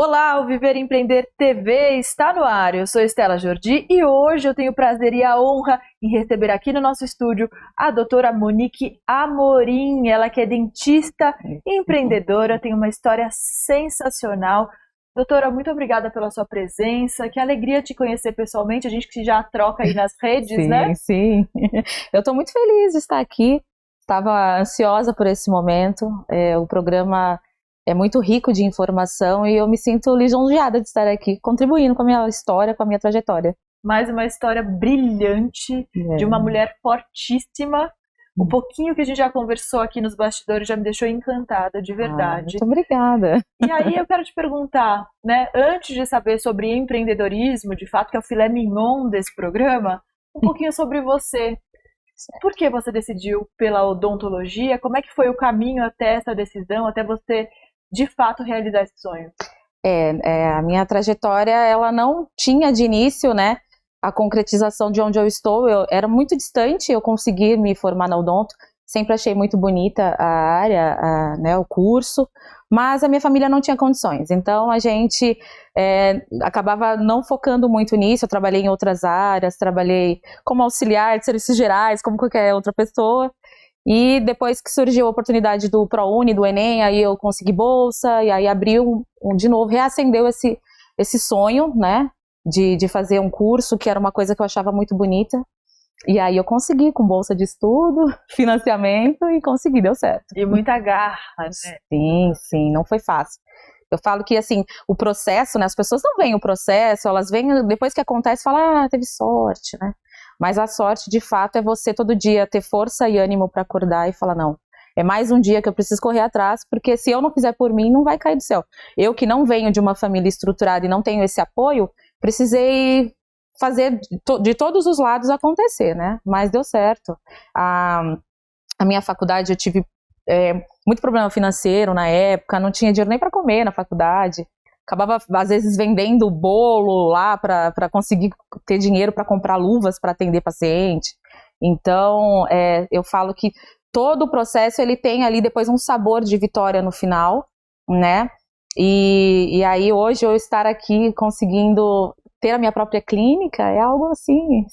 Olá, o Viver e Empreender TV está no ar. Eu sou Estela Jordi e hoje eu tenho o prazer e a honra em receber aqui no nosso estúdio a doutora Monique Amorim. Ela que é dentista e empreendedora, tem uma história sensacional. Doutora, muito obrigada pela sua presença. Que alegria te conhecer pessoalmente, a gente que já troca aí nas redes, né? Sim. Eu estou muito feliz de estar aqui. Estava ansiosa por esse momento. O programa é muito rico de informação e eu me sinto lisonjeada de estar aqui, contribuindo com a minha história, com a minha trajetória. Mais uma história brilhante de uma mulher fortíssima. Um pouquinho que a gente já conversou aqui nos bastidores já me deixou encantada, de verdade. Muito obrigada. E aí eu quero te perguntar, né, antes de saber sobre empreendedorismo, de fato, que é o filé mignon desse programa, um pouquinho sobre você. Por que você decidiu pela odontologia? Como é que foi o caminho até essa decisão, até você, de fato, realizar esse sonho? A minha trajetória, ela não tinha de início, né, a concretização de onde eu estou. Eu era muito distante, eu consegui me formar na odonto, sempre achei muito bonita a área, né, o curso, mas a minha família não tinha condições, então a gente acabava não focando muito nisso. Eu trabalhei em outras áreas, trabalhei como auxiliar de serviços gerais, como qualquer outra pessoa, e depois que surgiu a oportunidade do ProUni, do Enem, aí eu consegui bolsa, e aí abriu de novo, reacendeu esse sonho, né, de fazer um curso, que era uma coisa que eu achava muito bonita. E aí eu consegui, com bolsa de estudo, financiamento, e consegui, deu certo. E muita garra, né? Sim, não foi fácil. Eu falo que, assim, o processo, né, as pessoas não veem o processo, elas veem, depois que acontece, falam, teve sorte, né? Mas a sorte, de fato, é você todo dia ter força e ânimo para acordar e falar, não, é mais um dia que eu preciso correr atrás, porque se eu não fizer por mim, não vai cair do céu. Eu que não venho de uma família estruturada e não tenho esse apoio, precisei fazer de todos os lados acontecer, né? Mas deu certo. A minha faculdade, eu tive muito problema financeiro na época, não tinha dinheiro nem para comer na faculdade. Acabava, às vezes, vendendo bolo lá para conseguir ter dinheiro para comprar luvas para atender paciente. Então, eu falo que todo o processo, ele tem ali depois um sabor de vitória no final, né? E aí, hoje, eu estar aqui conseguindo ter a minha própria clínica é algo assim,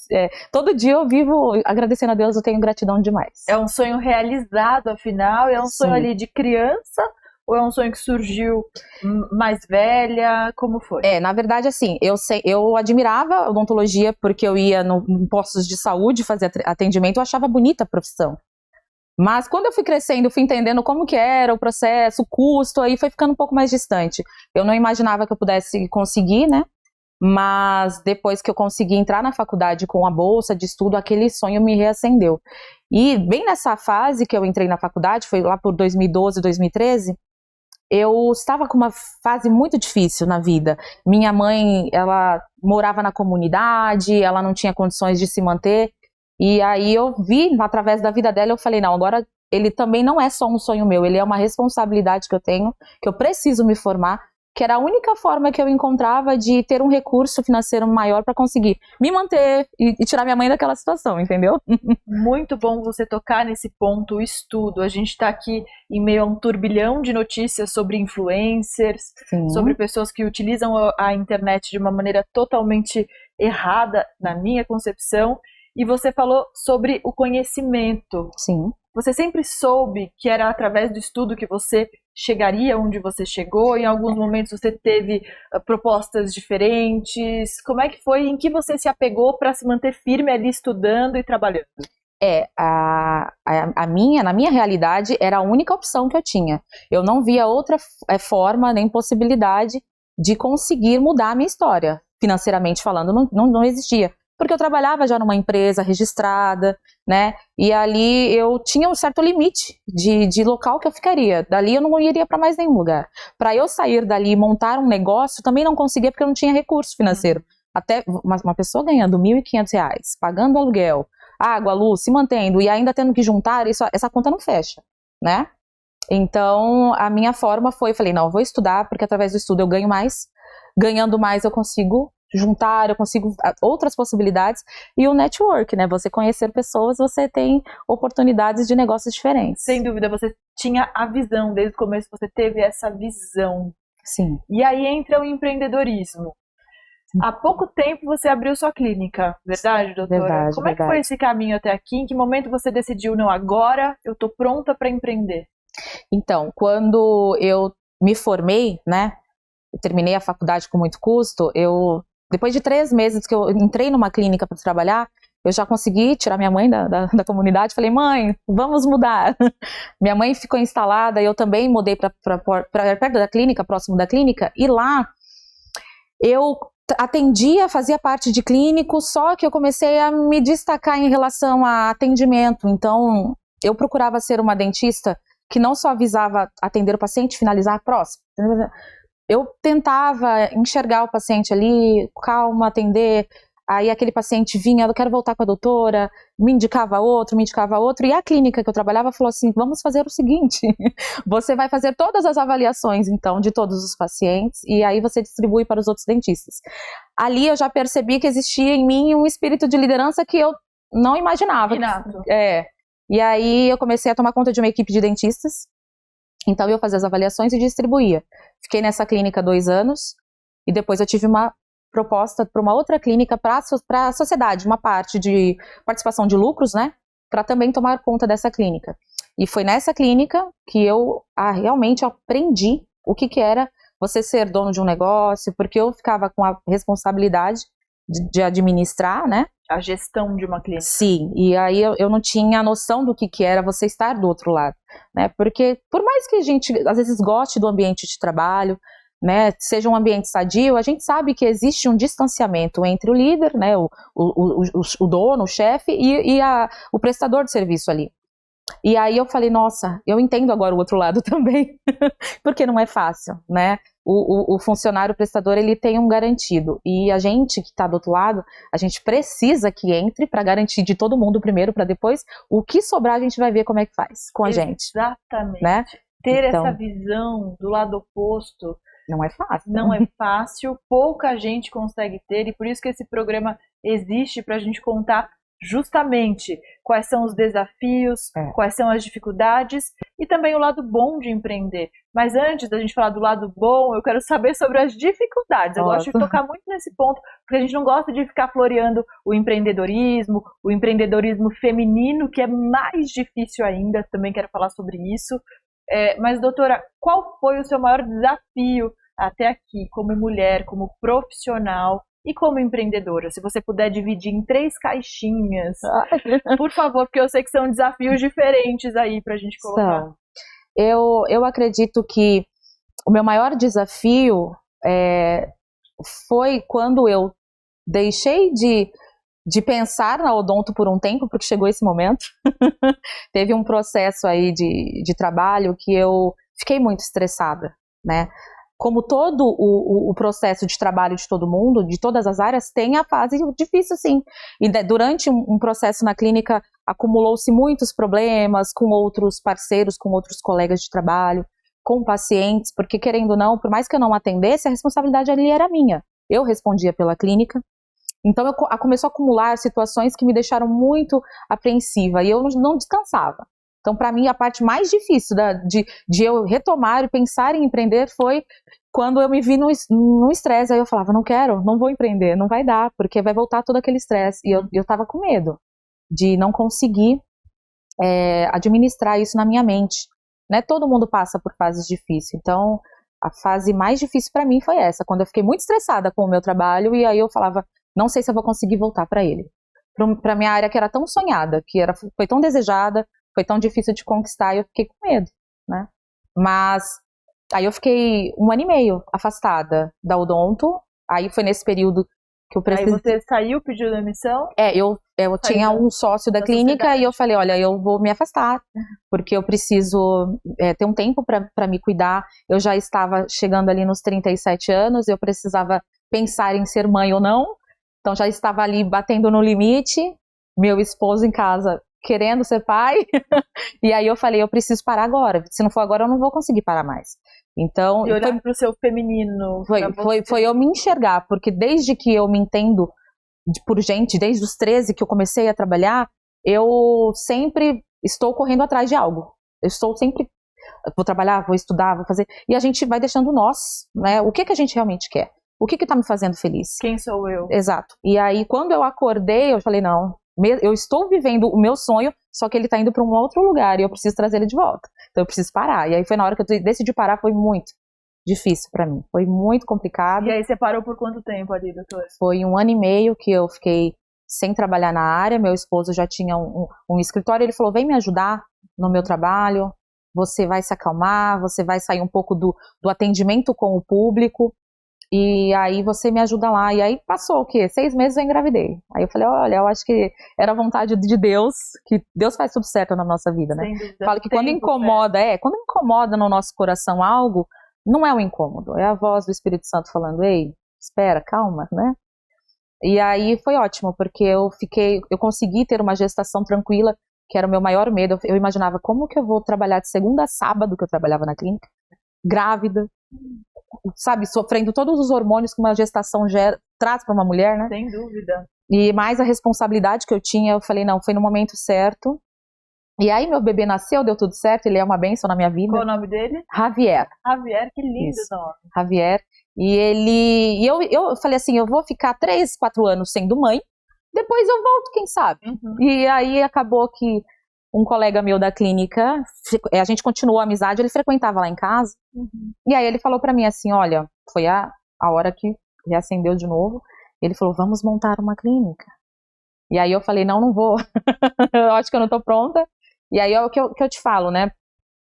todo dia eu vivo agradecendo a Deus, eu tenho gratidão demais. É um sonho realizado, afinal? É um sonho ali de criança? Ou é um sonho que surgiu mais velha? Como foi? Na verdade, assim, eu admirava a odontologia porque eu ia em postos de saúde fazer atendimento, eu achava bonita a profissão. Mas quando eu fui crescendo, fui entendendo como que era o processo, o custo, aí foi ficando um pouco mais distante. Eu não imaginava que eu pudesse conseguir, né? Mas depois que eu consegui entrar na faculdade com a bolsa de estudo, aquele sonho me reacendeu. E bem nessa fase que eu entrei na faculdade, foi lá por 2012, 2013, eu estava com uma fase muito difícil na vida. Minha mãe, ela morava na comunidade, ela não tinha condições de se manter, e aí eu vi, através da vida dela, eu falei, não, agora ele também não é só um sonho meu, ele é uma responsabilidade que eu tenho, que eu preciso me formar, que era a única forma que eu encontrava de ter um recurso financeiro maior para conseguir me manter e tirar minha mãe daquela situação, entendeu? Muito bom você tocar nesse ponto, o estudo. A gente está aqui em meio a um turbilhão de notícias sobre influencers, sobre pessoas que utilizam a internet de uma maneira totalmente errada, na minha concepção. E você falou sobre o conhecimento. Sim. Você sempre soube que era através do estudo que você chegaria onde você chegou? Em alguns momentos você teve propostas diferentes? Como é que foi? Em que você se apegou para se manter firme ali estudando e trabalhando? Na minha realidade, era a única opção que eu tinha. Eu não via outra forma nem possibilidade de conseguir mudar a minha história. Financeiramente falando, não existia. Porque eu trabalhava já numa empresa registrada, né, e ali eu tinha um certo limite de local que eu ficaria. Dali eu não iria para mais nenhum lugar. Para eu sair dali e montar um negócio, também não conseguia porque eu não tinha recurso financeiro. Até uma pessoa ganhando R$ 1.500, pagando aluguel, água, luz, se mantendo e ainda tendo que juntar, essa conta não fecha, né? Então, a minha forma foi, eu falei, não, eu vou estudar, porque através do estudo eu ganho mais, ganhando mais eu consigo juntar, eu consigo outras possibilidades, e o network, né, você conhecer pessoas, você tem oportunidades de negócios diferentes. Sem dúvida, você tinha a visão, desde o começo você teve essa visão. Sim. E aí entra o empreendedorismo. Há pouco tempo você abriu sua clínica, verdade, doutora? Verdade, Como é que foi esse caminho até aqui? Em que momento você decidiu, não, agora eu tô pronta para empreender? Então, quando eu me formei, né, eu terminei a faculdade com muito custo, depois de 3 meses que eu entrei numa clínica para trabalhar, eu já consegui tirar minha mãe da comunidade. Falei, mãe, vamos mudar. Minha mãe ficou instalada, eu também mudei para perto da clínica, próximo da clínica, e lá eu atendia, fazia parte de clínico, só que eu comecei a me destacar em relação a atendimento. Então, eu procurava ser uma dentista que não só visava atender o paciente e finalizar a próxima. Eu tentava enxergar o paciente ali, calma, atender. Aí aquele paciente vinha, eu quero voltar com a doutora, me indicava outro, e a clínica que eu trabalhava falou assim, vamos fazer o seguinte, você vai fazer todas as avaliações, então, de todos os pacientes, e aí você distribui para os outros dentistas. Ali eu já percebi que existia em mim um espírito de liderança que eu não imaginava. Inato. E aí eu comecei a tomar conta de uma equipe de dentistas, então eu fazia as avaliações e distribuía. Fiquei nessa clínica 2 anos, e depois eu tive uma proposta para uma outra clínica para a sociedade, uma parte de participação de lucros, né, para também tomar conta dessa clínica. E foi nessa clínica que eu realmente aprendi o que era você ser dono de um negócio, porque eu ficava com a responsabilidade de administrar, né? A gestão de uma clínica. Sim, e aí eu não tinha noção do que era você estar do outro lado, né? Porque por mais que a gente às vezes goste do ambiente de trabalho, né, seja um ambiente sadio, a gente sabe que existe um distanciamento entre o líder, né, o dono, o chefe e o prestador de serviço ali. E aí eu falei, nossa, eu entendo agora o outro lado também, porque não é fácil, né? O funcionário, o prestador, ele tem um garantido, e a gente que está do outro lado, a gente precisa que entre para garantir de todo mundo primeiro, para depois, o que sobrar a gente vai ver como é que faz com a gente. Exatamente. Né? Ter essa visão do lado oposto não é fácil. Não é fácil, pouca gente consegue ter, e por isso que esse programa existe, para a gente contar justamente quais são os desafios, quais são as dificuldades e também o lado bom de empreender. Mas antes da gente falar do lado bom, eu quero saber sobre as dificuldades. Eu gosto de tocar muito nesse ponto, porque a gente não gosta de ficar floreando o empreendedorismo feminino, que é mais difícil ainda, também quero falar sobre isso. Mas, doutora, qual foi o seu maior desafio até aqui, como mulher, como profissional e como empreendedora? Se você puder dividir em 3 caixinhas, por favor, porque eu sei que são desafios diferentes aí pra gente colocar. Eu acredito que o meu maior desafio foi quando eu deixei de pensar na odonto por um tempo, porque chegou esse momento. Teve um processo aí de trabalho que eu fiquei muito estressada, né? Como todo o processo de trabalho de todo mundo, de todas as áreas, tem a fase difícil, sim. E durante um processo na clínica, acumulou-se muitos problemas com outros parceiros, com outros colegas de trabalho, com pacientes, porque querendo ou não, por mais que eu não atendesse, a responsabilidade ali era minha. Eu respondia pela clínica. Então começou a acumular situações que me deixaram muito apreensiva e eu não descansava. Então, para mim, a parte mais difícil de eu retomar e pensar em empreender foi quando eu me vi no estresse. Aí eu falava, não vou empreender, não vai dar, porque vai voltar todo aquele estresse. E eu tava com medo de não conseguir administrar isso na minha mente. Né? Todo mundo passa por fases difíceis. Então, a fase mais difícil para mim foi essa, quando eu fiquei muito estressada com o meu trabalho e aí eu falava, não sei se eu vou conseguir voltar para ele. Para minha área que era tão sonhada, foi tão desejada, foi tão difícil de conquistar, e eu fiquei com medo, né? Mas aí eu fiquei 1 ano e meio afastada da odonto, aí foi nesse período que eu precisei... Aí você saiu, pediu demissão? Eu tinha um sócio da clínica sociedade. E eu falei, olha, eu vou me afastar, porque eu preciso ter um tempo para me cuidar. Eu já estava chegando ali nos 37 anos, eu precisava pensar em ser mãe ou não, então já estava ali batendo no limite, meu esposo em casa querendo ser pai, e aí eu falei, eu preciso parar agora, se não for agora eu não vou conseguir parar mais. Então, e olhar para o seu feminino. Foi eu me enxergar, porque desde que eu me entendo por gente, desde os 13 que eu comecei a trabalhar, eu sempre estou correndo atrás de algo, eu estou sempre vou trabalhar, vou estudar, vou fazer. E a gente vai deixando nós, né? O que que a gente realmente quer? O que que tá me fazendo feliz? Quem sou eu? Exato. E aí, quando eu acordei, eu falei, não, eu estou vivendo o meu sonho, só que ele tá indo para um outro lugar e eu preciso trazer ele de volta. Então eu preciso parar. E aí foi na hora que eu decidi parar, foi muito difícil para mim. Foi muito complicado. E aí você parou por quanto tempo ali, doutora? Foi 1 ano e meio que eu fiquei sem trabalhar na área. Meu esposo já tinha um escritório. Ele falou, vem me ajudar no meu trabalho. Você vai se acalmar, você vai sair um pouco do atendimento com o público. E aí você me ajuda lá. E aí passou o quê? 6 meses eu engravidei. Aí eu falei, olha, eu acho que era a vontade de Deus, que Deus faz tudo certo na nossa vida, né? Sem dúvida. Falo que quando incomoda, quando incomoda no nosso coração algo, não é um incômodo, é a voz do Espírito Santo falando, ei, espera, calma, né? E aí foi ótimo, porque eu consegui ter uma gestação tranquila, que era o meu maior medo. Eu imaginava como que eu vou trabalhar de segunda a sábado, que eu trabalhava na clínica, grávida, sabe, sofrendo todos os hormônios que uma gestação traz para uma mulher, né? Sem dúvida. E mais a responsabilidade que eu tinha, eu falei, não, foi no momento certo. E aí meu bebê nasceu, deu tudo certo, ele é uma bênção na minha vida. Qual o nome dele? Javier. Javier, que lindo nome. Javier. E eu falei assim, eu vou ficar 3, 4 anos sendo mãe, depois eu volto, quem sabe. E aí acabou que um colega meu da clínica, a gente continuou a amizade, ele frequentava lá em casa, e aí ele falou pra mim assim, olha, foi a hora que reacendeu de novo, ele falou, vamos montar uma clínica. E aí eu falei, não vou, eu acho que eu não tô pronta. E aí é o que eu te falo, né,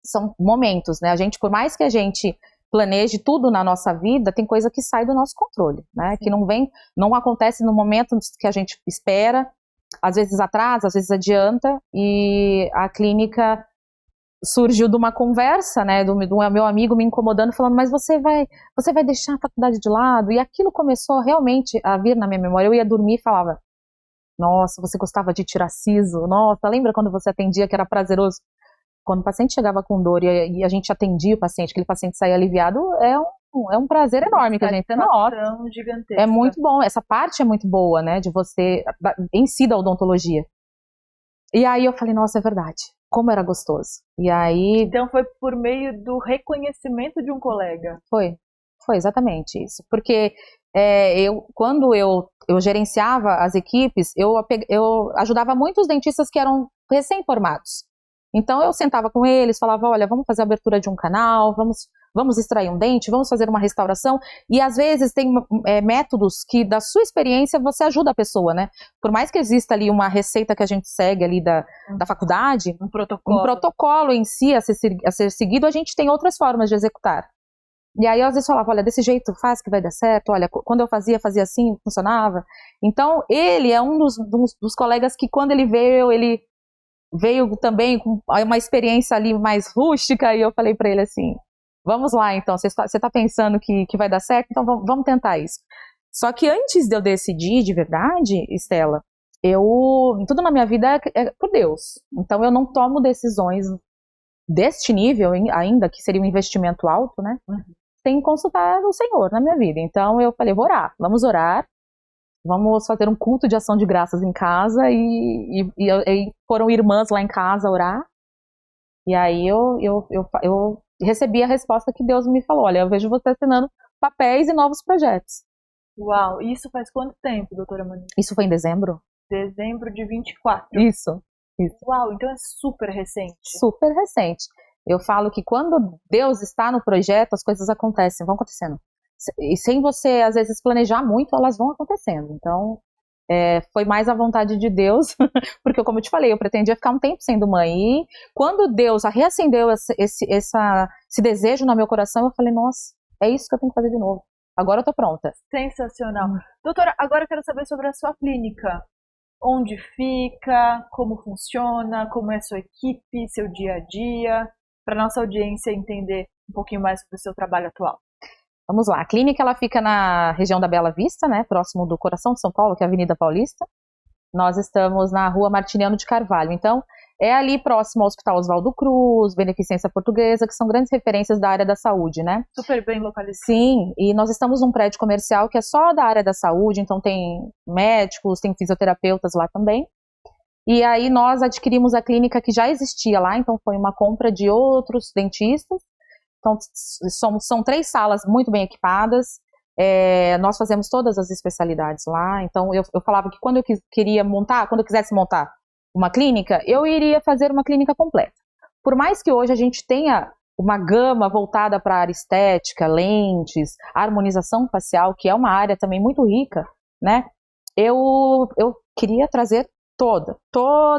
são momentos, né, por mais que a gente planeje tudo na nossa vida, tem coisa que sai do nosso controle, né, que não acontece no momento que a gente espera, às vezes atrasa, às vezes adianta, e a clínica surgiu de uma conversa, né, do meu amigo me incomodando, falando, mas você vai deixar a faculdade de lado? E aquilo começou realmente a vir na minha memória. Eu ia dormir e falava, nossa, você gostava de tirar siso? Nossa, lembra quando você atendia que era prazeroso? Quando o paciente chegava com dor e a gente atendia o paciente, aquele paciente saía aliviado, é um prazer enorme que a gente tem na hora. É muito bom, essa parte é muito boa, né, de você, em si da odontologia. E aí eu falei, nossa, é verdade, como era gostoso. E aí... Então foi por meio do reconhecimento de um colega. Foi exatamente isso. Porque quando eu gerenciava as equipes, eu ajudava muitos dentistas que eram recém-formados. Então eu sentava com eles, falava, olha, vamos fazer a abertura de um canal, vamos extrair um dente, vamos fazer uma restauração, e às vezes tem métodos que da sua experiência você ajuda a pessoa, né? Por mais que exista ali uma receita que a gente segue ali da faculdade, um protocolo em si a ser seguido, a gente tem outras formas de executar. E aí eu às vezes falava, olha, desse jeito faz que vai dar certo, olha, quando eu fazia assim, funcionava. Então ele é um dos colegas que quando ele veio também com uma experiência ali mais rústica, e eu falei para ele assim, vamos lá então, você tá pensando que vai dar certo, então vamos tentar isso. Só que antes de eu decidir de verdade, Estela, tudo na minha vida é por Deus, então eu não tomo decisões deste nível ainda, que seria um investimento alto, né, sem consultar o Senhor na minha vida. Então eu falei, vou orar, vamos fazer um culto de ação de graças em casa, e foram irmãs lá em casa orar, e aí eu recebi a resposta que Deus me falou, olha, eu vejo você assinando papéis e novos projetos. Uau, isso faz quanto tempo, doutora Monique? Isso foi em dezembro. Dezembro de 24. Isso. Uau, então é super recente. Super recente. Eu falo que quando Deus está no projeto, as coisas vão acontecendo. E sem você, às vezes, planejar muito, elas vão acontecendo. Então, foi mais a vontade de Deus, porque, como eu te falei, eu pretendia ficar um tempo sendo mãe. E quando Deus reacendeu esse desejo no meu coração, eu falei, nossa, é isso que eu tenho que fazer de novo. Agora eu tô pronta. Sensacional. Doutora, agora eu quero saber sobre a sua clínica. Onde fica, como funciona, como é a sua equipe, seu dia a dia, para nossa audiência entender um pouquinho mais sobre o seu trabalho atual. Vamos lá, a clínica ela fica na região da Bela Vista, né, próximo do coração de São Paulo, que é a Avenida Paulista. Nós estamos na Rua Martiniano de Carvalho, então é ali próximo ao Hospital Oswaldo Cruz, Beneficência Portuguesa, que são grandes referências da área da saúde, né? Super bem localizado. Sim, e nós estamos num prédio comercial que é só da área da saúde, então tem médicos, tem fisioterapeutas lá também. E aí nós adquirimos a clínica que já existia lá, então foi uma compra de outros dentistas. Então são 3 salas muito bem equipadas, nós fazemos todas as especialidades lá. Então eu falava que quando eu quisesse montar uma clínica, eu iria fazer uma clínica completa. Por mais que hoje a gente tenha uma gama voltada para a área estética, lentes, harmonização facial, que é uma área também muito rica, né? Eu queria trazer toda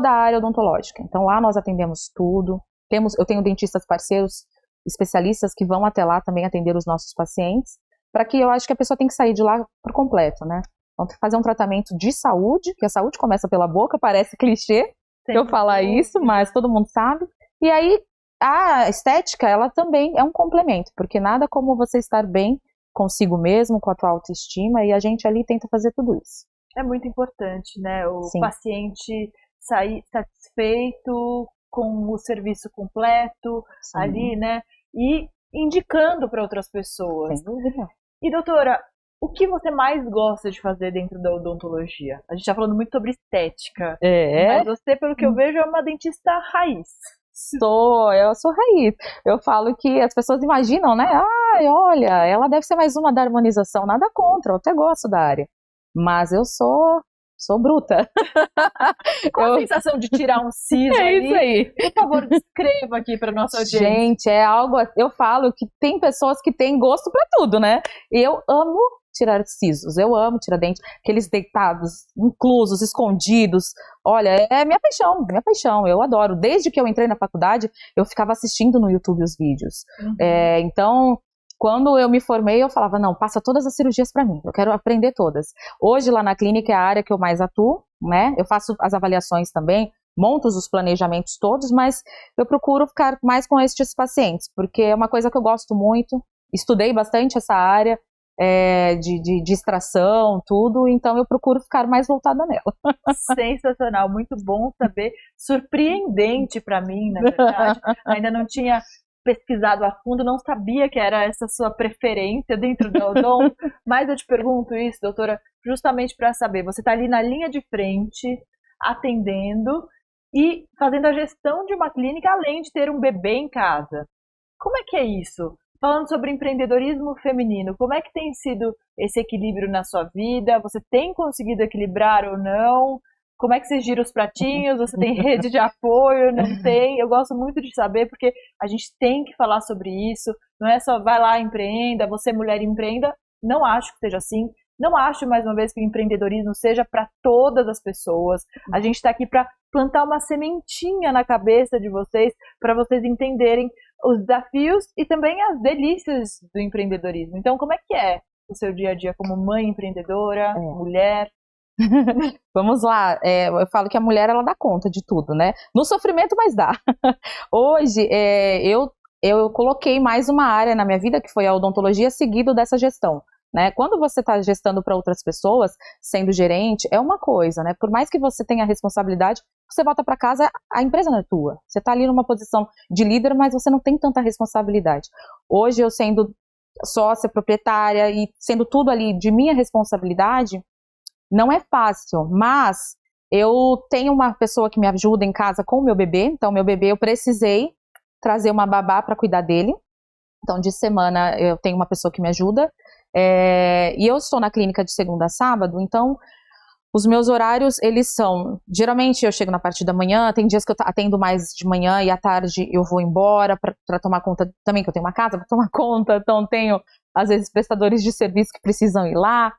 a área odontológica. Então lá nós atendemos tudo. Eu tenho dentistas parceiros, especialistas que vão até lá também atender os nossos pacientes, para que eu acho que a pessoa tem que sair de lá por completo, né? Então tem que fazer um tratamento de saúde, que a saúde começa pela boca, parece clichê eu falar isso, mas todo mundo sabe. E aí a estética, ela também é um complemento, porque nada como você estar bem consigo mesmo, com a tua autoestima, e a gente ali tenta fazer tudo isso. É muito importante, né? O Sim. paciente sair satisfeito com o serviço completo. Sim. Ali, né? E indicando para outras pessoas. Sem dúvida. E doutora, o que você mais gosta de fazer dentro da odontologia? A gente está falando muito sobre estética. Mas você, pelo que eu vejo, é uma dentista raiz. Eu sou raiz. Eu falo que as pessoas imaginam, né? Ai, olha, ela deve ser mais uma da harmonização. Nada contra, eu até gosto da área. Mas eu sou bruta. Qual a sensação de tirar um siso ali? Isso aí. Por favor, descreva aqui para nossa audiência. Gente, é algo... Eu falo que tem pessoas que têm gosto para tudo, né? Eu amo tirar sisos, eu amo tirar dente, aqueles deitados, inclusos, escondidos. Olha, é minha paixão, eu adoro. Desde que eu entrei na faculdade, eu ficava assistindo no YouTube os vídeos. Então, quando eu me formei, eu falava, não, passa todas as cirurgias para mim, eu quero aprender todas. Hoje, lá na clínica, é a área que eu mais atuo, né? Eu faço as avaliações também, monto os planejamentos todos, mas eu procuro ficar mais com estes pacientes, porque é uma coisa que eu gosto muito, estudei bastante essa área, de extração, tudo, então eu procuro ficar mais voltada nela. Sensacional, muito bom saber, surpreendente para mim, na verdade, ainda não tinha pesquisado a fundo, não sabia que era essa sua preferência dentro do odonto, mas eu te pergunto isso, doutora, justamente para saber, você está ali na linha de frente, atendendo e fazendo a gestão de uma clínica, além de ter um bebê em casa. Como é que é isso? Falando sobre empreendedorismo feminino, como é que tem sido esse equilíbrio na sua vida? Você tem conseguido equilibrar ou não? Como é que você gira os pratinhos? Você tem rede de apoio? Não tem? Eu gosto muito de saber, porque a gente tem que falar sobre isso. Não é só vai lá, empreenda, você mulher empreenda. Não acho que seja assim. Não acho, mais uma vez, que o empreendedorismo seja para todas as pessoas. A gente está aqui para plantar uma sementinha na cabeça de vocês, para vocês entenderem os desafios e também as delícias do empreendedorismo. Então, como é que é o seu dia a dia como mãe empreendedora, mulher? Vamos lá, eu falo que a mulher, ela dá conta de tudo, né? No sofrimento, mas dá. Hoje, eu coloquei mais uma área na minha vida, que foi a odontologia, seguido dessa gestão. Né? Quando você está gestando para outras pessoas, sendo gerente, é uma coisa, né? Por mais que você tenha responsabilidade, você volta para casa, a empresa não é tua. Você está ali numa posição de líder, mas você não tem tanta responsabilidade. Hoje, eu sendo sócia, proprietária e sendo tudo ali de minha responsabilidade, não é fácil, mas eu tenho uma pessoa que me ajuda em casa com o meu bebê. Então, meu bebê, eu precisei trazer uma babá para cuidar dele. Então, de semana, eu tenho uma pessoa que me ajuda. E eu estou na clínica de segunda a sábado, então os meus horários, eles são, geralmente eu chego na parte da manhã, tem dias que eu atendo mais de manhã e à tarde eu vou embora para tomar conta, também que eu tenho uma casa para tomar conta, então tenho às vezes prestadores de serviço que precisam ir lá,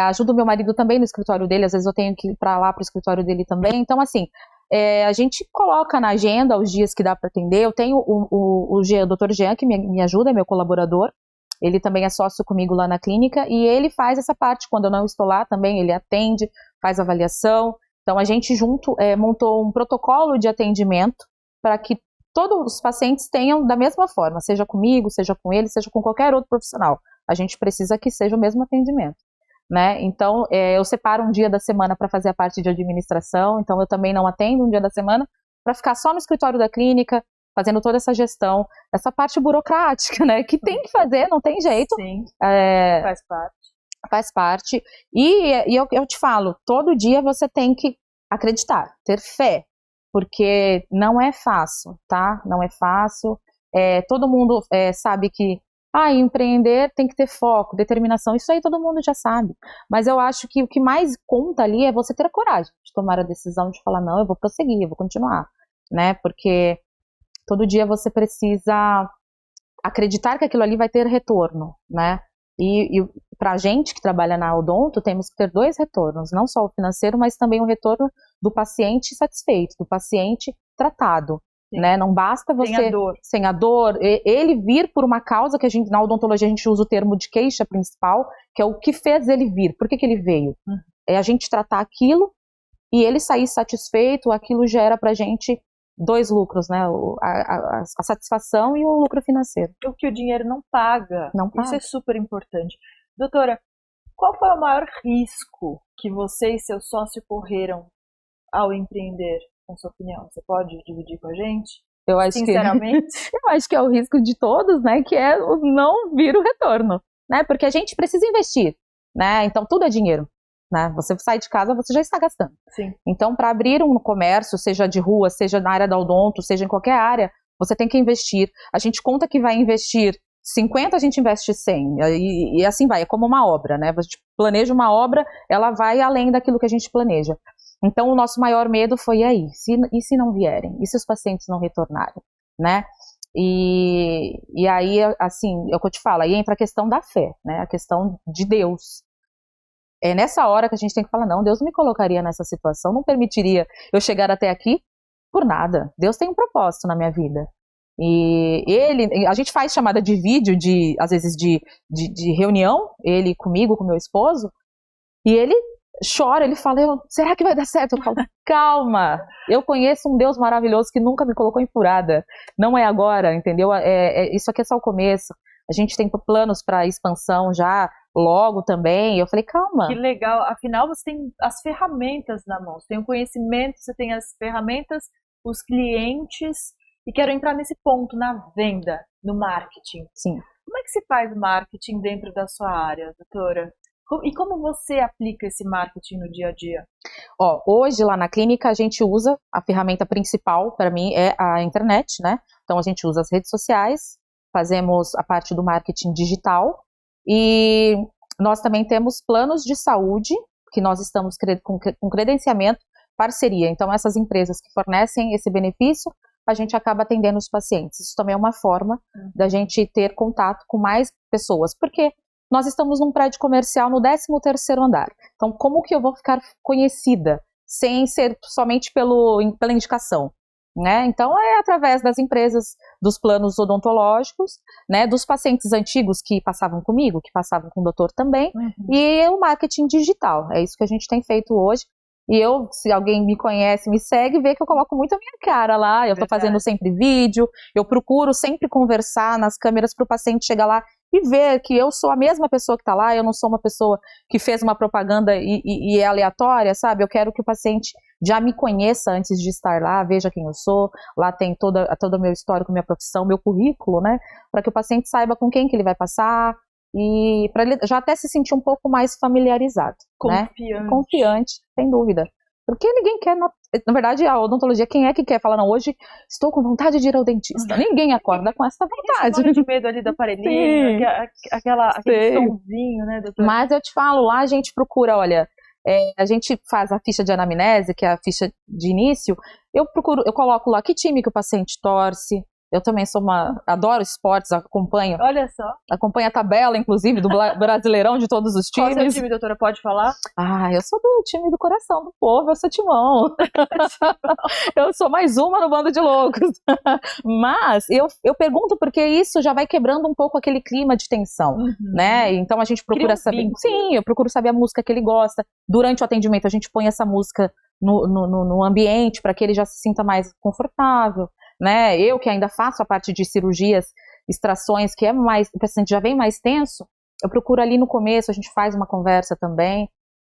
ajudo o meu marido também no escritório dele, às vezes eu tenho que ir para lá para o escritório dele também, então assim, a gente coloca na agenda os dias que dá para atender. Eu tenho o Dr. Jean, que me ajuda, é meu colaborador. Ele também é sócio comigo lá na clínica e ele faz essa parte. Quando eu não estou lá também, ele atende, faz avaliação. Então a gente junto montou um protocolo de atendimento para que todos os pacientes tenham da mesma forma, seja comigo, seja com ele, seja com qualquer outro profissional. A gente precisa que seja o mesmo atendimento, né? Então eu separo um dia da semana para fazer a parte de administração, então eu também não atendo um dia da semana para ficar só no escritório da clínica, fazendo toda essa gestão, essa parte burocrática, né, que tem que fazer, não tem jeito. Sim, faz parte. Faz parte. E eu te falo, todo dia você tem que acreditar, ter fé, porque não é fácil, tá? Não é fácil. Todo mundo sabe que empreender tem que ter foco, determinação, isso aí todo mundo já sabe. Mas eu acho que o que mais conta ali é você ter a coragem de tomar a decisão de falar, não, eu vou prosseguir, eu vou continuar, né? Porque todo dia você precisa acreditar que aquilo ali vai ter retorno, né? E pra gente que trabalha na odonto, temos que ter 2 retornos, não só o financeiro, mas também o retorno do paciente satisfeito, do paciente tratado. Né? Não basta você, sem a dor, ele vir por uma causa que na odontologia a gente usa o termo de queixa principal, que é o que fez ele vir, por que ele veio? É a gente tratar aquilo e ele sair satisfeito, aquilo gera pra gente 2 lucros, né? A satisfação e o lucro financeiro. O que o dinheiro não paga. Não paga. Isso é super importante. Doutora, qual foi o maior risco que você e seu sócio correram ao empreender? Com sua opinião, você pode dividir com a gente? Eu acho Sinceramente? Eu acho que é o risco de todos, né? Que é o não vir o retorno, né? Porque a gente precisa investir, né? Então tudo é dinheiro, né? Você sai de casa, você já está gastando. Sim. Então, para abrir um comércio, seja de rua, seja na área da odonto, seja em qualquer área, você tem que investir. A gente conta que vai investir 50, a gente investe 100. E assim vai, é como uma obra, né? A gente planeja uma obra, ela vai além daquilo que a gente planeja. Então, o nosso maior medo foi e se não vierem? E se os pacientes não retornarem, né? E aí, assim, é o que eu te falo, aí entra a questão da fé, né? A questão de Deus. É nessa hora que a gente tem que falar, não, Deus não me colocaria nessa situação, não permitiria eu chegar até aqui por nada. Deus tem um propósito na minha vida. E a gente faz chamada de vídeo, às vezes de reunião, ele comigo, com meu esposo, e ele chora, ele fala, será que vai dar certo? Eu falo, calma, eu conheço um Deus maravilhoso que nunca me colocou em furada, não é agora, entendeu? Isso aqui é só o começo, a gente tem planos para expansão já logo também. Eu falei, calma. Que legal, afinal você tem as ferramentas na mão, você tem o conhecimento, você tem as ferramentas, os clientes, e quero entrar nesse ponto, na venda, no marketing. Sim. Como é que se faz marketing dentro da sua área, doutora? E como você aplica esse marketing no dia a dia? Hoje lá na clínica a gente usa, a ferramenta principal para mim é a internet, né? Então a gente usa as redes sociais, fazemos a parte do marketing digital e nós também temos planos de saúde, que nós estamos com credenciamento, parceria. Então essas empresas que fornecem esse benefício, a gente acaba atendendo os pacientes. Isso também é uma forma da gente ter contato com mais pessoas, porque nós estamos num prédio comercial no 13º andar. Então, como que eu vou ficar conhecida sem ser somente pela indicação? Né? Então, é através das empresas, dos planos odontológicos, né, dos pacientes antigos que passavam comigo, que passavam com o doutor também, e o marketing digital. É isso que a gente tem feito hoje. E se alguém me conhece, me segue, vê que eu coloco muito a minha cara lá, eu estou fazendo sempre vídeo, eu procuro sempre conversar nas câmeras para o paciente chegar lá e ver que eu sou a mesma pessoa que está lá, eu não sou uma pessoa que fez uma propaganda e é aleatória, sabe? Eu quero que o paciente já me conheça antes de estar lá, veja quem eu sou, lá tem todo o meu histórico, minha profissão, meu currículo, né? Para que o paciente saiba com quem que ele vai passar e para ele já até se sentir um pouco mais familiarizado, confiante. Né? Confiante, sem dúvida. Porque ninguém quer, na verdade, a odontologia, quem é que quer falar, não, hoje estou com vontade de ir ao dentista. Ninguém acorda com essa vontade. De medo ali do aparelhinho, aquele somzinho, né, doutora? Mas eu te falo, lá a gente procura, olha, a gente faz a ficha de anamnese, que é a ficha de início, eu coloco lá que time que o paciente torce. Eu também adoro esportes, acompanho. Olha só. Acompanho a tabela, inclusive, do Brasileirão de todos os times. Qual é o seu time, doutora? Pode falar? Eu sou do time do coração do povo, eu sou Timão. Eu sou mais uma no bando de loucos. Mas eu pergunto porque isso já vai quebrando um pouco aquele clima de tensão, né? Então a gente procura saber. Sim, eu procuro saber a música que ele gosta. Durante o atendimento a gente põe essa música no ambiente para que ele já se sinta mais confortável. Né? Eu que ainda faço a parte de cirurgias, extrações, que o paciente já vem mais tenso, eu procuro ali no começo, a gente faz uma conversa também,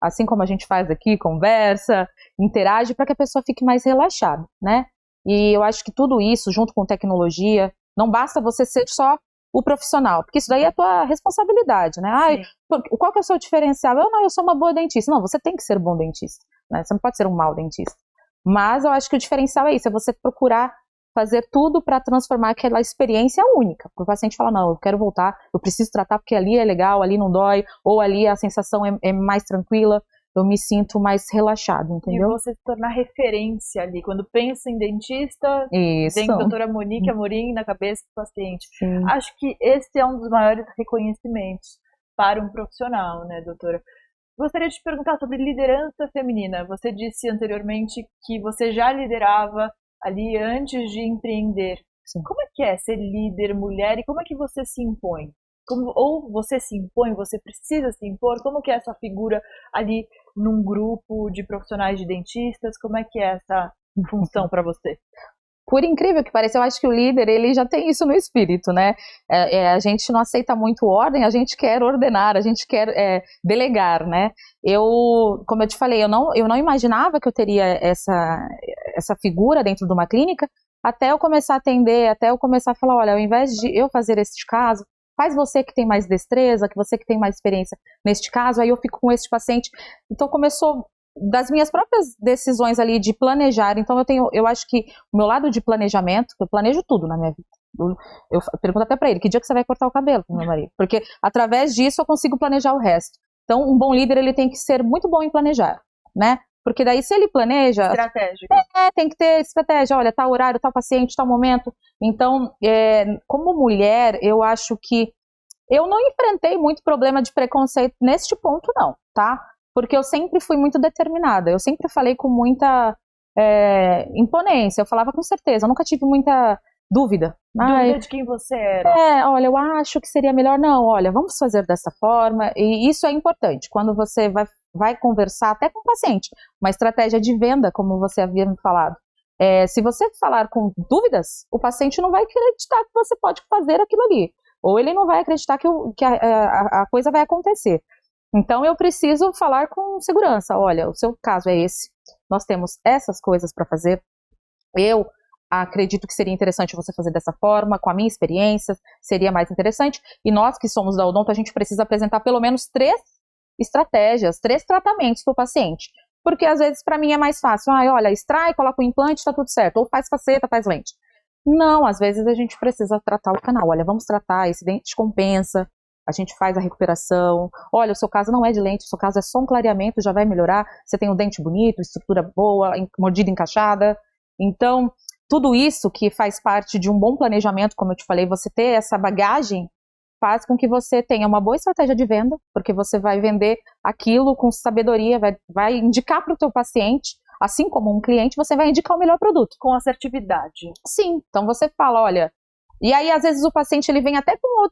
assim como a gente faz aqui, conversa, interage, para que a pessoa fique mais relaxada, né? E eu acho que tudo isso, junto com tecnologia, não basta você ser só o profissional, porque isso daí é a tua responsabilidade, né? Qual que é o seu diferencial? Eu sou uma boa dentista. Não, você tem que ser bom dentista. né? Você não pode ser um mau dentista. Mas eu acho que o diferencial é isso, é você procurar fazer tudo para transformar aquela experiência única. Porque o paciente fala, não, eu quero voltar, eu preciso tratar porque ali é legal, ali não dói, ou ali a sensação é mais tranquila, eu me sinto mais relaxado, entendeu? E você se tornar referência ali, quando pensa em dentista, Isso. vem a doutora Monique Amorim na cabeça do paciente. Sim. Acho que esse é um dos maiores reconhecimentos para um profissional, né, doutora? Gostaria de te perguntar sobre liderança feminina. Você disse anteriormente que você já liderava ali antes de empreender. Sim. Como é que é ser líder mulher e como é que você se impõe? Ou você se impõe, você precisa se impor? Como que é essa figura ali num grupo de profissionais de dentistas? Como é que é essa função para você? Por incrível que pareça, eu acho que o líder, ele já tem isso no espírito, né? A gente não aceita muito ordem, a gente quer ordenar, a gente quer delegar, né? Como eu te falei, eu não imaginava que eu teria essa figura dentro de uma clínica, até eu começar a atender, até eu começar a falar, olha, ao invés de eu fazer este caso, faz você que tem mais destreza, que você que tem mais experiência neste caso, aí eu fico com este paciente. Então começou das minhas próprias decisões ali de planejar. Então eu acho que o meu lado de planejamento, eu planejo tudo na minha vida. Eu pergunto até pra ele, que dia que você vai cortar o cabelo com meu marido? Porque através disso eu consigo planejar o resto. Então um bom líder, ele tem que ser muito bom em planejar, né? Porque daí se ele planeja... Estratégico. Tem que ter estratégia, olha, tal horário, tal paciente, tal momento. Então, como mulher, eu acho que eu não enfrentei muito problema de preconceito neste ponto não, tá? Porque eu sempre fui muito determinada, eu sempre falei com muita imponência, eu falava com certeza, eu nunca tive muita dúvida. Dúvida de quem você era. Olha, eu acho que seria melhor, não, olha, vamos fazer dessa forma, e isso é importante, quando você vai conversar até com o paciente, uma estratégia de venda, como você havia me falado. Se você falar com dúvidas, o paciente não vai acreditar que você pode fazer aquilo ali, ou ele não vai acreditar que a coisa vai acontecer. Então eu preciso falar com segurança, olha, o seu caso é esse, nós temos essas coisas para fazer, eu acredito que seria interessante você fazer dessa forma, com a minha experiência, seria mais interessante, e nós que somos da odonto, a gente precisa apresentar pelo menos 3 estratégias, 3 tratamentos para o paciente, porque às vezes para mim é mais fácil, olha, extrai, coloca o implante, tá tudo certo, ou faz faceta, faz lente. Não, às vezes a gente precisa tratar o canal, olha, vamos tratar, esse dente compensa, a gente faz a recuperação, olha, o seu caso não é de lente, o seu caso é só um clareamento, já vai melhorar, você tem um dente bonito, estrutura boa, mordida encaixada, então tudo isso que faz parte de um bom planejamento, como eu te falei, você ter essa bagagem, faz com que você tenha uma boa estratégia de venda, porque você vai vender aquilo com sabedoria, vai indicar para o teu paciente, assim como um cliente, você vai indicar o melhor produto. Com assertividade. Sim, então você fala, olha, e aí às vezes o paciente ele vem até com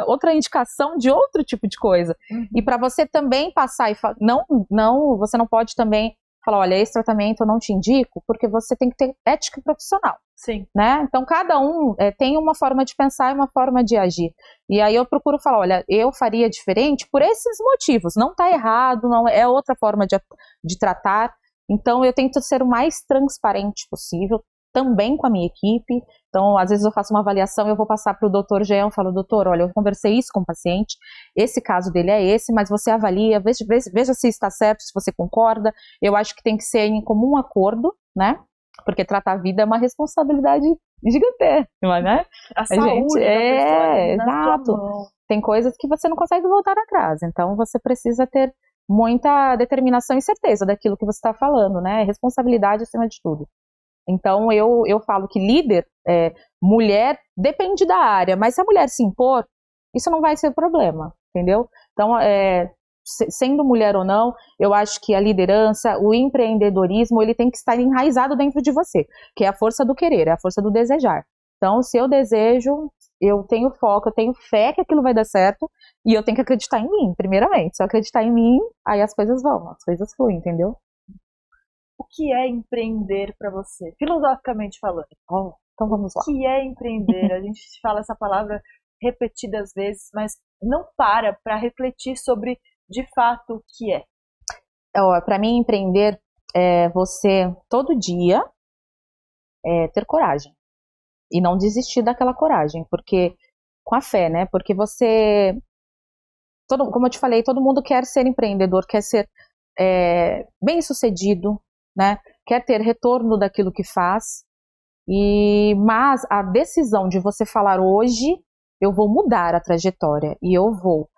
outra indicação de outro tipo de coisa, e para você também passar e falar, não, você não pode também falar, olha, esse tratamento eu não te indico, porque você tem que ter ética profissional. Sim. Né? Então cada um tem uma forma de pensar e uma forma de agir. E aí eu procuro falar, olha, eu faria diferente por esses motivos. Não está errado, não é outra forma de tratar. Então eu tento ser o mais transparente possível, também com a minha equipe. Então às vezes eu faço uma avaliação, eu vou passar para o doutor Jean, eu falo, doutor, olha, eu conversei isso com o paciente, esse caso dele é esse, mas você avalia, veja se está certo, se você concorda. Eu acho que tem que ser em comum acordo, né? Porque tratar a vida é uma responsabilidade gigantesca, né? A saúde da pessoa, exato. Tem coisas que você não consegue voltar atrás, então você precisa ter muita determinação e certeza daquilo que você está falando, né? Responsabilidade acima de tudo. Então eu falo que líder, mulher, depende da área, mas se a mulher se impor, isso não vai ser problema, entendeu? Então, sendo mulher ou não, eu acho que a liderança, o empreendedorismo, ele tem que estar enraizado dentro de você, que é a força do querer, é a força do desejar. Então, se eu desejo, eu tenho foco, eu tenho fé que aquilo vai dar certo, e eu tenho que acreditar em mim, primeiramente. Se eu acreditar em mim, aí as coisas vão, as coisas fluem, entendeu? O que é empreender para você? Filosoficamente falando. Então vamos lá. O que é empreender? A gente fala essa palavra repetidas vezes, mas não para refletir sobre de fato o que é. Para mim, empreender é você todo dia ter coragem e não desistir daquela coragem, porque com a fé, né? Porque como eu te falei, todo mundo quer ser empreendedor, quer ser bem-sucedido, né? Quer ter retorno daquilo que faz, mas a decisão de você falar hoje, eu vou mudar a trajetória e eu vou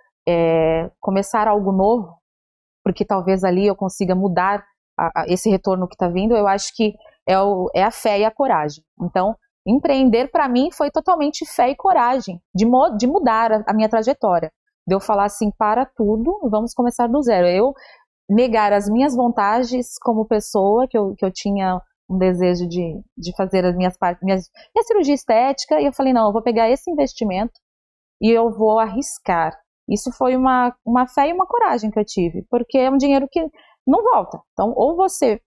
começar algo novo, porque talvez ali eu consiga mudar esse retorno que está vindo, eu acho que é a fé e a coragem. Então, empreender para mim foi totalmente fé e coragem, de mudar a minha trajetória, de eu falar assim, para tudo, vamos começar do zero. Eu negar as minhas vontades como pessoa, que eu tinha um desejo de fazer as minha cirurgia estética, e eu falei, não, eu vou pegar esse investimento e eu vou arriscar. Isso foi uma fé e uma coragem que eu tive, porque é um dinheiro que não volta. Então, ou você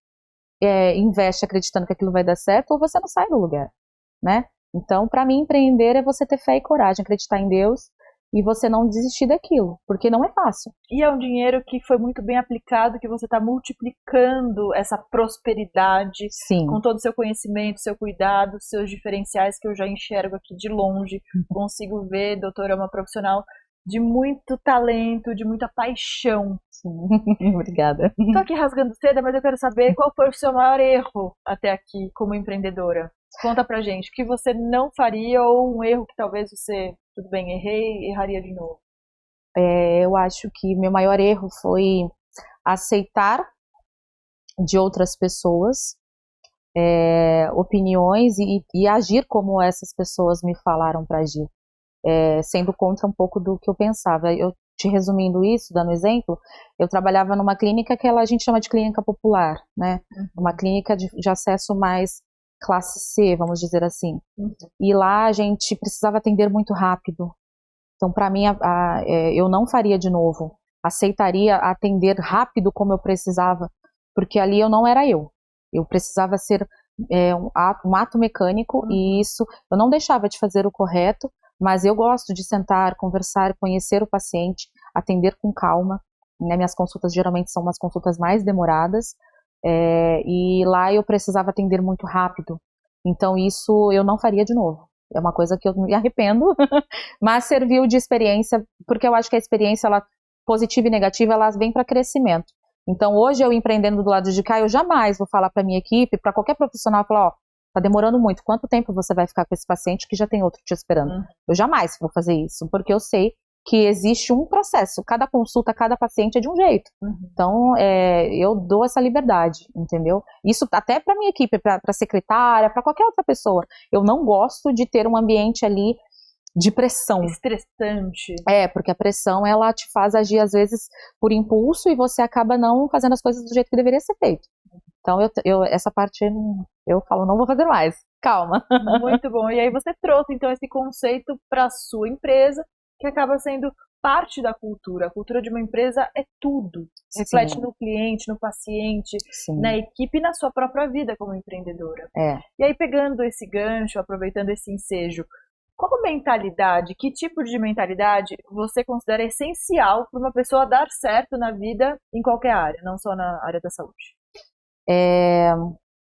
investe acreditando que aquilo vai dar certo, ou você não sai do lugar, né? Então, para mim, empreender é você ter fé e coragem, acreditar em Deus e você não desistir daquilo, porque não é fácil. E é um dinheiro que foi muito bem aplicado, que você está multiplicando essa prosperidade. Sim. Com todo o seu conhecimento, seu cuidado, seus diferenciais que eu já enxergo aqui de longe. Consigo ver, doutora, é uma profissional de muito talento, de muita paixão. Sim. Obrigada. Tô aqui rasgando seda, mas eu quero saber qual foi o seu maior erro até aqui como empreendedora. Conta pra gente, o que você não faria ou um erro que talvez você, tudo bem, errei, erraria de novo. Eu acho que meu maior erro foi aceitar de outras pessoas opiniões e agir como essas pessoas me falaram para agir, sendo contra um pouco do que eu pensava. Eu te resumindo isso, dando exemplo, eu trabalhava numa clínica que a gente chama de clínica popular, né? Uma clínica de acesso mais classe C, vamos dizer assim. E lá a gente precisava atender muito rápido. Então, para mim, eu não faria de novo. Aceitaria atender rápido como eu precisava, porque ali eu não era eu. Eu precisava ser um ato mecânico, e isso eu não deixava de fazer o correto, mas eu gosto de sentar, conversar, conhecer o paciente, atender com calma. Né? Minhas consultas geralmente são umas consultas mais demoradas, e lá eu precisava atender muito rápido. Então isso eu não faria de novo. É uma coisa que eu me arrependo, mas serviu de experiência, porque eu acho que a experiência, positiva e negativa, elas vêm para crescimento. Então hoje eu empreendendo do lado de cá, eu jamais vou falar para minha equipe, para qualquer profissional, falar, tá demorando muito, quanto tempo você vai ficar com esse paciente que já tem outro te esperando? Eu jamais vou fazer isso, porque eu sei que existe um processo, cada consulta, cada paciente é de um jeito. Então, eu dou essa liberdade, entendeu? Isso até para minha equipe, para secretária, para qualquer outra pessoa. Eu não gosto de ter um ambiente ali de pressão. Estressante. Porque a pressão, ela te faz agir, às vezes, por impulso, e você acaba não fazendo as coisas do jeito que deveria ser feito. Então, essa parte, eu falo, não vou fazer mais. Calma. Muito bom. E aí você trouxe, então, esse conceito para a sua empresa, que acaba sendo parte da cultura. A cultura de uma empresa é tudo. Reflete no cliente, no paciente, na equipe e na sua própria vida como empreendedora. E aí, pegando esse gancho, aproveitando esse ensejo, como mentalidade, que tipo de mentalidade você considera essencial para uma pessoa dar certo na vida em qualquer área, não só na área da saúde?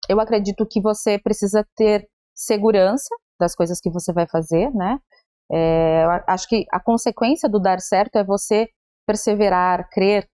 Eu acredito que você precisa ter segurança das coisas que você vai fazer, né? Eu acho que a consequência do dar certo é você perseverar, crer.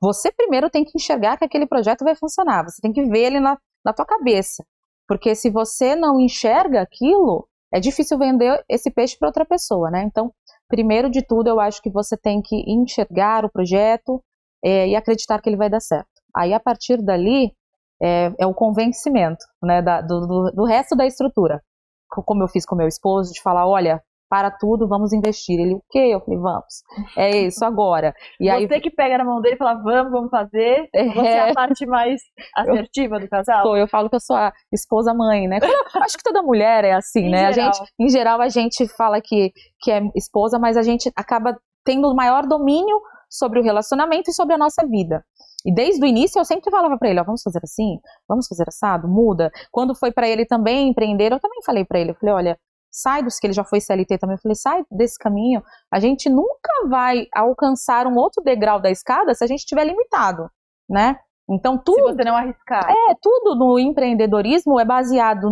Você primeiro tem que enxergar que aquele projeto vai funcionar, você tem que ver ele na tua cabeça, porque se você não enxerga aquilo, é difícil vender esse peixe para outra pessoa, né? Então, primeiro de tudo, eu acho que você tem que enxergar o projeto e acreditar que ele vai dar certo. Aí, a partir dali, é o convencimento, né, do resto da estrutura. Como eu fiz com meu esposo, de falar, olha, para tudo, vamos investir. Ele, o quê? Eu falei, vamos. É isso, agora. E você aí, que pega na mão dele e fala, vamos fazer. Você é a parte mais assertiva do casal? Eu falo que eu sou a esposa-mãe, né? Acho que toda mulher é assim, né? Em geral, a gente fala que é esposa, mas a gente acaba tendo o maior domínio sobre o relacionamento e sobre a nossa vida. E desde o início eu sempre falava para ele, vamos fazer assim, vamos fazer assado, muda. Quando foi para ele também empreender, eu também falei para ele, eu falei, olha, sai dos que ele já foi CLT também, eu falei, sai desse caminho, a gente nunca vai alcançar um outro degrau da escada se a gente estiver limitado, né? Então tudo, se você não arriscar. Tudo no empreendedorismo é baseado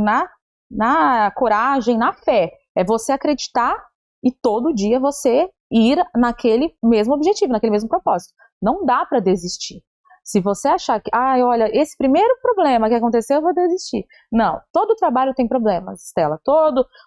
na coragem, na fé, é você acreditar e todo dia você ir naquele mesmo objetivo, naquele mesmo propósito. Não dá para desistir. Se você achar que, olha, esse primeiro problema que aconteceu, eu vou desistir. Não, todo trabalho tem problemas, Estela.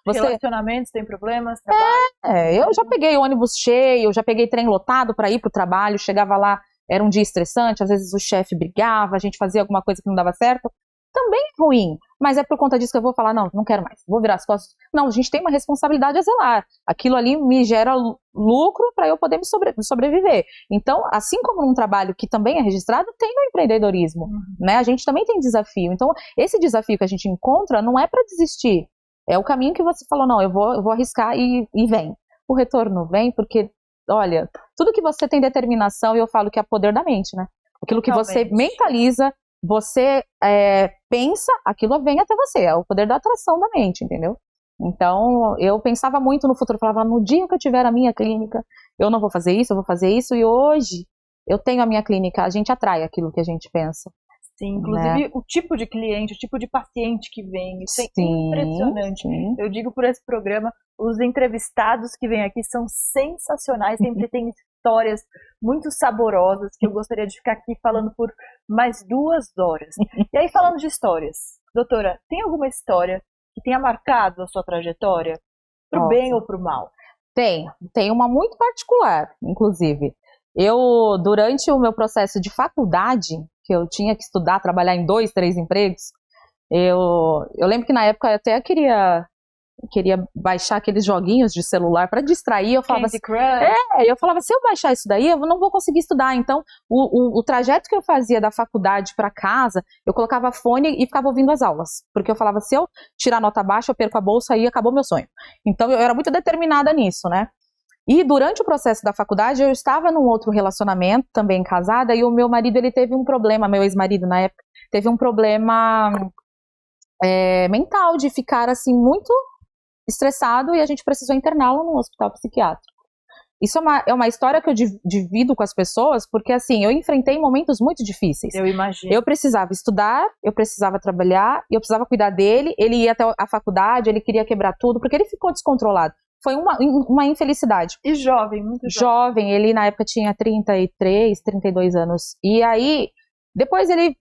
Relacionamentos têm problemas, trabalho. Eu já peguei ônibus cheio, já peguei trem lotado para ir pro trabalho, chegava lá, era um dia estressante, às vezes o chefe brigava, a gente fazia alguma coisa que não dava certo. Também é ruim, mas é por conta disso que eu vou falar, não quero mais, vou virar as costas. Não, a gente tem uma responsabilidade a zelar. Aquilo ali me gera lucro para eu poder me sobreviver. Então, assim como num trabalho que também é registrado, tem no empreendedorismo, né? A gente também tem desafio. Então, esse desafio que a gente encontra não é para desistir. É o caminho que você falou, não, eu vou arriscar e vem. O retorno vem porque, olha, tudo que você tem determinação, e eu falo que é poder da mente, né? Aquilo que você mentaliza, você pensa, aquilo vem até você, é o poder da atração da mente, entendeu? Então, eu pensava muito no futuro, falava, no dia que eu tiver a minha clínica, eu não vou fazer isso, eu vou fazer isso, e hoje eu tenho a minha clínica, a gente atrai aquilo que a gente pensa. Sim, inclusive o tipo de cliente, o tipo de paciente que vem, isso é impressionante. Sim. Eu digo por esse programa, os entrevistados que vêm aqui são sensacionais, sempre tem histórias muito saborosas que eu gostaria de ficar aqui falando por mais 2 horas. E aí, falando de histórias, doutora, tem alguma história que tenha marcado a sua trajetória, pro bem ou pro mal? Tem uma muito particular, inclusive. Eu, durante o meu processo de faculdade, que eu tinha que estudar, trabalhar em 2, 3 empregos, eu lembro que na época eu até queria baixar aqueles joguinhos de celular para distrair. Eu falava eu falava, se eu baixar isso daí, eu não vou conseguir estudar. Então, o trajeto que eu fazia da faculdade para casa, eu colocava fone e ficava ouvindo as aulas, porque eu falava, se eu tirar nota baixa, eu perco a bolsa e acabou meu sonho. Então, eu era muito determinada nisso, né? E durante o processo da faculdade, eu estava num outro relacionamento, também casada, e o meu marido, ele teve um problema, meu ex-marido na época, teve um problema mental, de ficar assim, muito estressado, e a gente precisou interná-lo num hospital psiquiátrico. Isso é uma história que eu divido com as pessoas, porque assim, eu enfrentei momentos muito difíceis. Eu imagino. Eu precisava estudar, eu precisava trabalhar, eu precisava cuidar dele, ele ia até a faculdade, ele queria quebrar tudo, porque ele ficou descontrolado. Foi uma infelicidade. E jovem, muito jovem. Ele na época tinha 33, 32 anos. E aí, depois ele,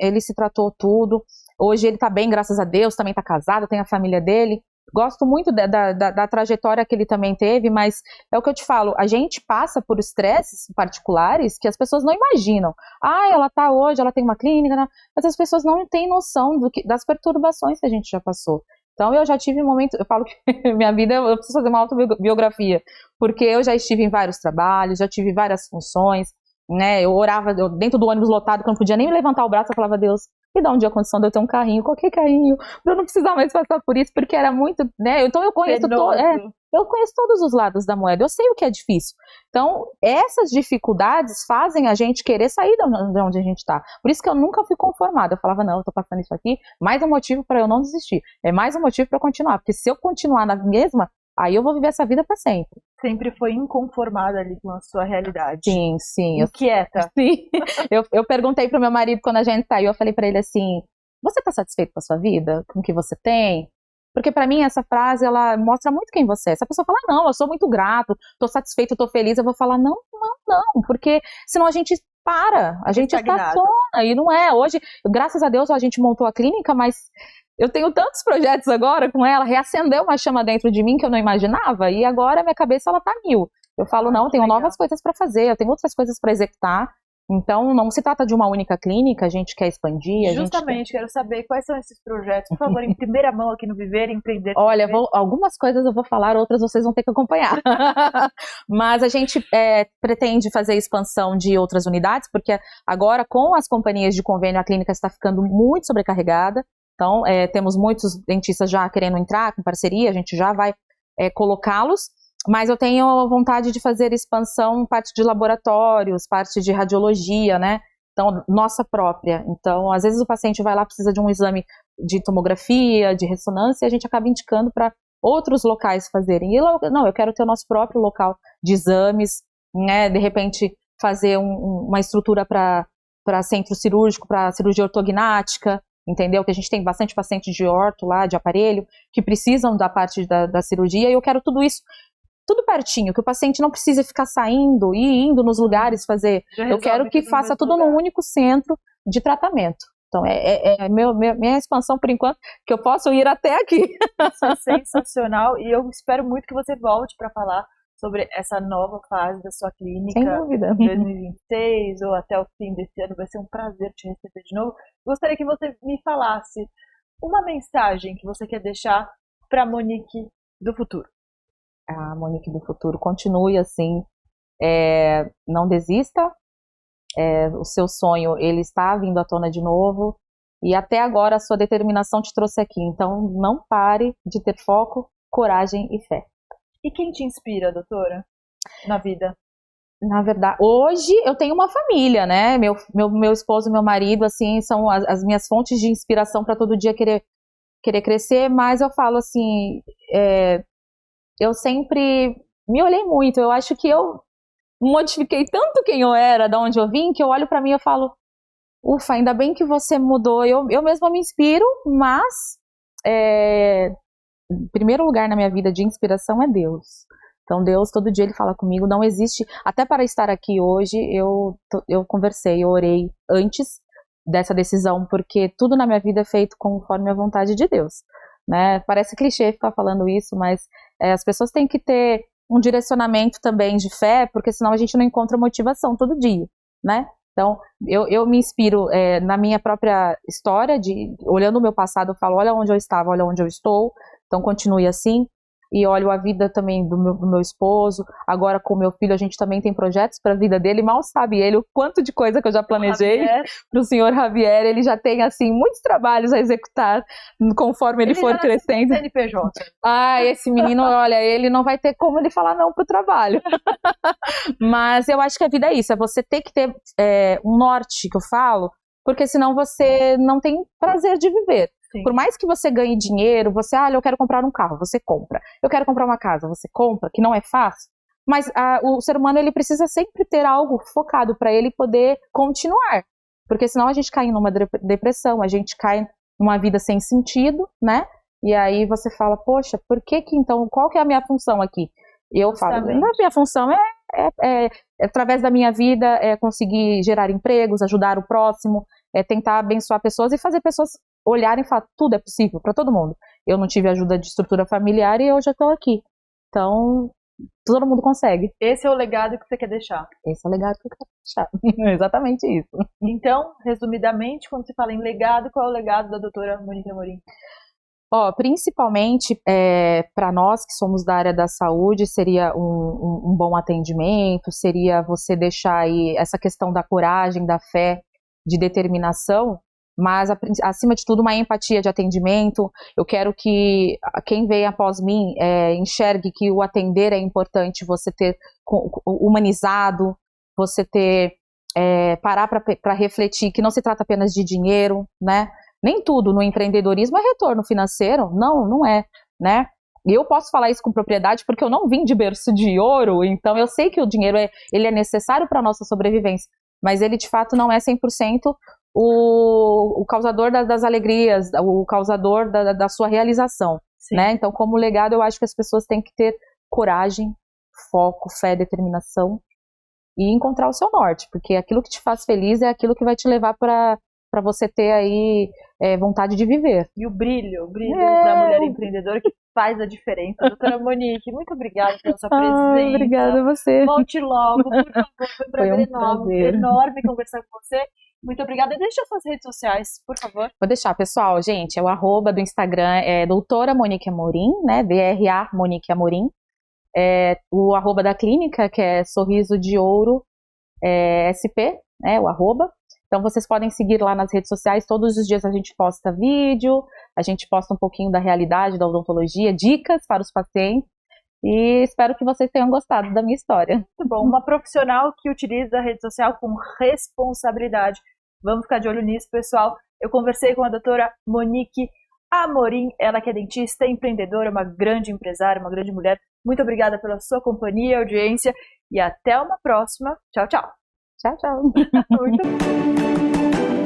ele se tratou tudo. Hoje ele tá bem, graças a Deus, também tá casado, tem a família dele. Gosto muito da trajetória que ele também teve, mas é o que eu te falo, a gente passa por estresses particulares que as pessoas não imaginam. Ela tá hoje, ela tem uma clínica, né? Mas as pessoas não têm noção das perturbações que a gente já passou. Então eu já tive um momento, eu falo que minha vida, eu preciso fazer uma autobiografia, porque eu já estive em vários trabalhos, já tive várias funções, né? Eu orava dentro do ônibus lotado, que eu não podia nem levantar o braço, eu falava, Deus, me dá um dia a condição de eu ter um carrinho, qualquer carrinho, pra eu não precisar mais passar por isso, porque era muito, né? Então eu conheço eu conheço todos os lados da moeda, eu sei o que é difícil. Então, essas dificuldades fazem a gente querer sair de onde a gente está. Por isso que eu nunca fui conformada. Eu falava, não, eu tô passando isso aqui, mais um motivo para eu não desistir. É mais um motivo para eu continuar, porque se eu continuar na mesma, aí eu vou viver essa vida para sempre. Sempre foi inconformada ali com a sua realidade. Sim. Inquieta. Sim. Eu perguntei pro meu marido quando a gente saiu, eu falei para ele assim, você tá satisfeito com a sua vida? Com o que você tem? Porque pra mim essa frase, ela mostra muito quem você é. Se a pessoa falar, não, eu sou muito grato, tô satisfeito, tô feliz, eu vou falar, não, porque senão a gente para, a gente estaciona, e não é. Hoje, graças a Deus, a gente montou a clínica, mas eu tenho tantos projetos agora com ela, reacendeu uma chama dentro de mim que eu não imaginava, e agora minha cabeça, ela tá mil. Eu falo, não, tenho novas coisas para fazer, eu tenho outras coisas para executar. Então, não se trata de uma única clínica, a gente quer expandir. Justamente, quero saber quais são esses projetos. Por favor, em primeira mão aqui no Viver Empreender. Olha, algumas coisas eu vou falar, outras vocês vão ter que acompanhar. Mas a gente pretende fazer expansão de outras unidades, porque agora, com as companhias de convênio, a clínica está ficando muito sobrecarregada. Então, temos muitos dentistas já querendo entrar com parceria, a gente já vai colocá-los. Mas eu tenho vontade de fazer expansão, parte de laboratórios, parte de radiologia, né? Então, nossa própria. Então, às vezes o paciente vai lá, precisa de um exame de tomografia, de ressonância, e a gente acaba indicando para outros locais fazerem. E eu quero ter o nosso próprio local de exames, né? De repente, fazer uma estrutura para centro cirúrgico, para cirurgia ortognática, entendeu? Que a gente tem bastante paciente de orto lá, de aparelho, que precisam da parte da cirurgia, e eu quero tudo isso tudo pertinho, que o paciente não precise ficar saindo e indo nos lugares fazer. Eu quero que faça tudo num único centro de tratamento. Então, minha expansão, por enquanto, que eu posso ir até aqui. Isso é sensacional e eu espero muito que você volte para falar sobre essa nova fase da sua clínica. Sem dúvida. Em 2026 ou até o fim desse ano. Vai ser um prazer te receber de novo. Gostaria que você me falasse uma mensagem que você quer deixar para a Monique do futuro. A Monique do futuro, continue assim, não desista, o seu sonho, ele está vindo à tona de novo, e até agora a sua determinação te trouxe aqui, então não pare de ter foco, coragem e fé. E quem te inspira, doutora, na vida? Na verdade, hoje eu tenho uma família, né? Meu esposo e meu marido, assim, são as minhas fontes de inspiração para todo dia querer crescer, mas eu falo assim, eu sempre me olhei muito, eu acho que eu modifiquei tanto quem eu era, de onde eu vim, que eu olho para mim e eu falo, ufa, ainda bem que você mudou, eu mesma me inspiro, mas em primeiro lugar na minha vida de inspiração é Deus. Então Deus, todo dia ele fala comigo, não existe, até para estar aqui hoje, eu conversei, eu orei antes dessa decisão, porque tudo na minha vida é feito conforme a vontade de Deus, né? Parece clichê ficar falando isso, mas as pessoas têm que ter um direcionamento também de fé, porque senão a gente não encontra motivação todo dia, né? Então, eu me inspiro na minha própria história, olhando o meu passado, eu falo, olha onde eu estava, olha onde eu estou, então continue assim. E olho a vida também do meu esposo, agora com o meu filho, a gente também tem projetos para a vida dele, mal sabe ele o quanto de coisa que eu já planejei para o senhor Javier, ele já tem, assim, muitos trabalhos a executar conforme ele for crescendo. CNPJ. Esse menino, olha, ele não vai ter como ele falar não pro trabalho. Mas eu acho que a vida é isso, é você ter que ter um norte, que eu falo, porque senão você não tem prazer de viver. Sim. Por mais que você ganhe dinheiro, eu quero comprar um carro, você compra. Eu quero comprar uma casa, você compra, que não é fácil. Mas o ser humano, ele precisa sempre ter algo focado para ele poder continuar. Porque senão a gente cai numa depressão, a gente cai numa vida sem sentido, né? E aí você fala, poxa, por que então, qual que é a minha função aqui? E eu falo, a minha função através da minha vida, conseguir gerar empregos, ajudar o próximo, tentar abençoar pessoas e fazer pessoas olharem e falar, tudo é possível para todo mundo. Eu não tive ajuda de estrutura familiar e hoje eu estou aqui. Então, todo mundo consegue. Esse é o legado que você quer deixar. Esse é o legado que eu quero deixar. Exatamente isso. Então, resumidamente, quando se fala em legado, qual é o legado da doutora Monique Amorim? Principalmente para nós que somos da área da saúde, seria um bom atendimento, seria você deixar aí essa questão da coragem, da fé, de determinação, mas acima de tudo uma empatia de atendimento. Eu quero que quem vem após mim enxergue que o atender é importante, você ter humanizado, você ter parar para refletir que não se trata apenas de dinheiro, né? Nem tudo no empreendedorismo é retorno financeiro, não é, né? E eu posso falar isso com propriedade porque eu não vim de berço de ouro, então eu sei que o dinheiro ele é necessário para a nossa sobrevivência, mas ele de fato não é 100% o causador das alegrias, o causador da sua realização, né? Então, como legado, eu acho que as pessoas têm que ter coragem, foco, fé, determinação e encontrar o seu norte, porque aquilo que te faz feliz é aquilo que vai te levar para você ter aí vontade de viver. E o brilho da mulher empreendedora que faz a diferença. Doutora Monique, muito obrigada pela sua presença. Obrigada a você. Volte logo, por favor. Foi um prazer enorme conversar com você. Muito obrigada. Deixa suas redes sociais, por favor. Vou deixar, pessoal. Gente, o @ do Instagram é doutora Monique Amorim, né? DRA Monique Amorim. O @ da clínica, que é Sorriso de Ouro SP, né? O @. Então, vocês podem seguir lá nas redes sociais. Todos os dias a gente posta vídeo, a gente posta um pouquinho da realidade da odontologia, dicas para os pacientes. E espero que vocês tenham gostado da minha história. Muito bom. Uma profissional que utiliza a rede social com responsabilidade. Vamos ficar de olho nisso, pessoal. Eu conversei com a doutora Monique Amorim, ela que é dentista, empreendedora, uma grande empresária, uma grande mulher. Muito obrigada pela sua companhia, audiência. E até uma próxima. Tchau, tchau. Tchau, tchau. Muito bom.